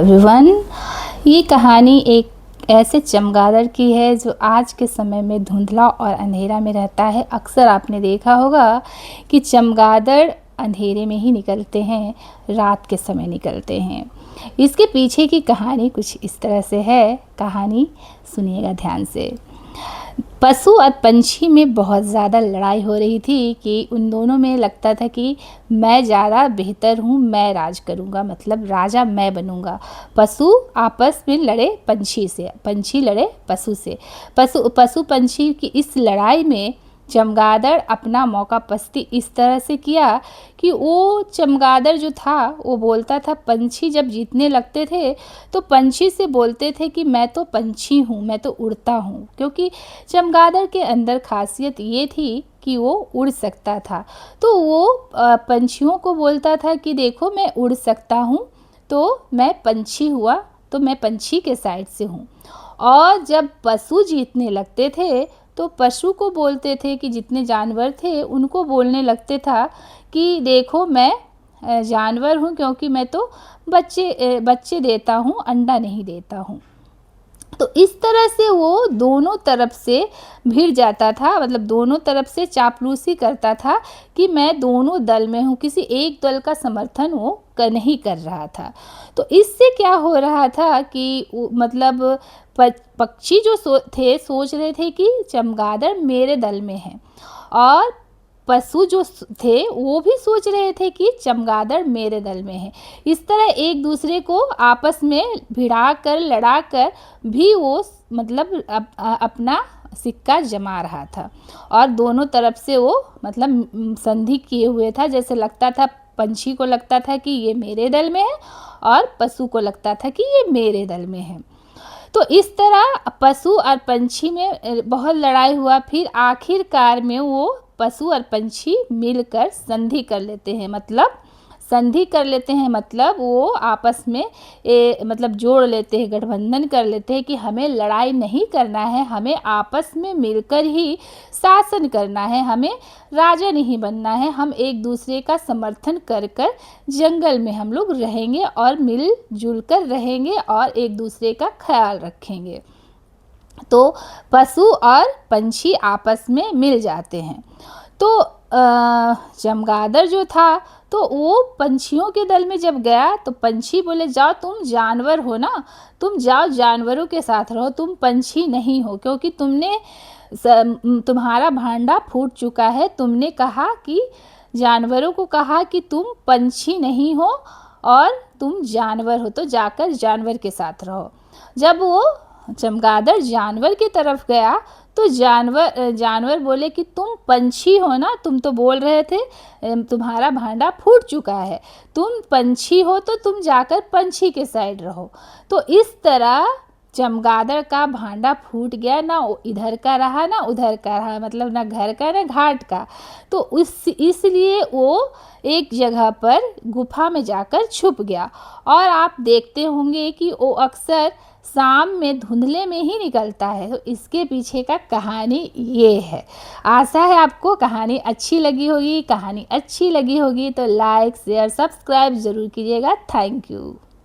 Everyone, ये कहानी एक ऐसे चमगादड़ की है जो आज के समय में धुंधला और अंधेरा में रहता है। अक्सर आपने देखा होगा कि चमगादड़ अंधेरे में ही निकलते हैं, रात के समय निकलते हैं। इसके पीछे की कहानी कुछ इस तरह से है। कहानी सुनिएगा ध्यान से। पशु और पंछी में बहुत ज़्यादा लड़ाई हो रही थी कि उन दोनों में लगता था कि मैं ज़्यादा बेहतर हूँ, मैं राज करूँगा, मतलब राजा मैं बनूँगा। पशु आपस में लड़े पंछी से, पंछी लड़े पशु से। पशु पंछी की इस लड़ाई में चमगादड़ अपना मौका पस्ती इस तरह से किया कि वो चमगादड़ जो था वो बोलता था, पंछी जब जीतने लगते थे तो पंछी से बोलते थे कि मैं तो पंछी हूँ, मैं तो उड़ता हूँ। क्योंकि चमगादड़ के अंदर खासियत ये थी कि वो उड़ सकता था, तो वो पंछियों को बोलता था कि देखो मैं उड़ सकता हूँ, तो मैं पंछी हुआ, तो मैं पंछी के साइड से हूँ। और जब पशु जीतने लगते थे तो पशु को बोलते थे कि जितने जानवर थे उनको बोलने लगते था कि देखो मैं जानवर हूँ, क्योंकि मैं तो बच्चे देता हूँ, अंडा नहीं देता हूँ। तो इस तरह से वो दोनों तरफ से भिड़ जाता था, मतलब दोनों तरफ से चापलूसी करता था कि मैं दोनों दल में हूँ, किसी एक दल का समर्थन वो नहीं कर रहा था। तो इससे क्या हो रहा था कि मतलब पक्षी जो सोच रहे थे कि चमगादड़ मेरे दल में है, और पशु जो थे वो भी सोच रहे थे कि चमगादड़ मेरे दल में है। इस तरह एक दूसरे को आपस में भिड़ा कर लड़ा कर भी वो मतलब अपना सिक्का जमा रहा था, और दोनों तरफ से वो मतलब संधि किए हुए था। जैसे लगता था, पंछी को लगता था कि ये मेरे दल में है और पशु को लगता था कि ये मेरे दल में है। तो इस तरह पशु और पंछी में बहुत लड़ाई हुआ। फिर आखिरकार में वो पशु और पंछी मिलकर संधि कर लेते हैं, मतलब वो आपस में मतलब जोड़ लेते हैं, गठबंधन कर लेते हैं कि हमें लड़ाई नहीं करना है, हमें आपस में मिलकर ही शासन करना है, हमें राजा नहीं बनना है, हम एक दूसरे का समर्थन कर कर जंगल में हम लोग रहेंगे और मिलजुल कर रहेंगे और एक दूसरे का ख्याल रखेंगे। तो पशु और पंछी आपस में मिल जाते हैं। तो चमगादड़ जो था तो वो पंछियों के दल में जब गया तो पंछी बोले, जाओ तुम जानवर हो ना, तुम जाओ जानवरों के साथ रहो, तुम पंछी नहीं हो, क्योंकि तुम्हारा भांडा फूट चुका है। तुमने कहा कि जानवरों को कहा कि तुम पंछी नहीं हो और तुम जानवर हो, तो जाकर जानवर के साथ रहो। जब वो चमगादड़ जानवर की तरफ गया तो जानवर बोले कि तुम पंछी हो ना, तुम तो बोल रहे थे तुम्हारा भांडा फूट चुका है, तुम पंछी हो तो तुम जाकर पंछी के साइड रहो। तो इस तरह चमगादड़ का भांडा फूट गया, ना इधर का रहा ना उधर का रहा, मतलब ना घर का ना घाट का। तो इसलिए वो एक जगह पर गुफा में जाकर छुप गया। और आप देखते होंगे कि वो अक्सर शाम में धुंधले में ही निकलता है। तो इसके पीछे का कहानी ये है। आशा है आपको कहानी अच्छी लगी होगी। कहानी अच्छी लगी होगी तो लाइक शेयर सब्सक्राइब ज़रूर कीजिएगा। Thank you.